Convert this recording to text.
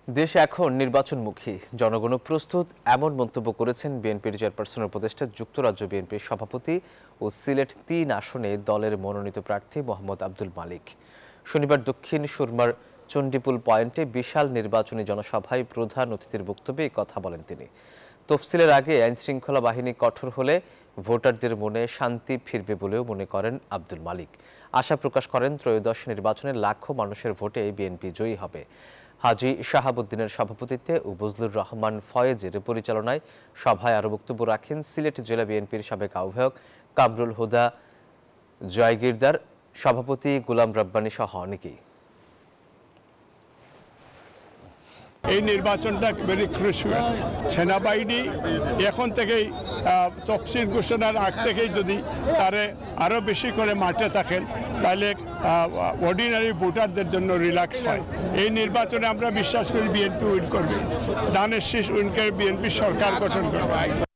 দেশ এখন নির্বাচনমুখী, জনগণও প্রস্তুত, এমন মন্তব্য করেছেন বিএনপির চেয়ারপারসনের উপদেষ্টা যুক্তরাজ্য বিএনপির সভাপতি ও সিলেট ৩ আসনে দলের মনোনীত প্রার্থী মোহাম্মদ আব্দুল মালিক। শনিবার দক্ষিণ সুরমার চণ্ডীপুল পয়েন্টে বিশাল নির্বাচনী জনসভায় প্রধান অতিথির বক্তব্যে এই কথা বলেন তিনি। তফসিলের আগে আইনশৃঙ্খলা বাহিনী কঠোর হলে ভোটারদের মনে শান্তি ফিরবে বলেও মনে করেন আব্দুল মালিক। আশা প্রকাশ করেন ত্রয়োদশ নির্বাচনে লাখো মানুষের ভোটে বিএনপি জয়ী হবে। হাজী শাহাবুদ্দিনের সভাপতিত্বে ও বজলুর রহমান ফয়েজের পরিচালনায় সভায় আরও বক্তব্য রাখেন সিলেট জেলা বিএনপির সাবেক আহ্বায়ক কামরুল হুদা জয়গিরদার, সভাপতি গোলাম রব্বানী সহ অনেকেই। এই নির্বাচনটা ভেরি ক্রুশিয়াল। সেনাবাহিনী এখন থেকেই তফসিল ঘোষণার আগ থেকেই যদি তারে আরও বেশি করে মাঠে থাকেন তাহলে অর্ডিনারি ভোটারদের জন্য রিল্যাক্স হয়। এই নির্বাচনে আমরা বিশ্বাস করি বিএনপি উইন করবে, ধানের শীষ উইন করে বিএনপি সরকার গঠন করবে।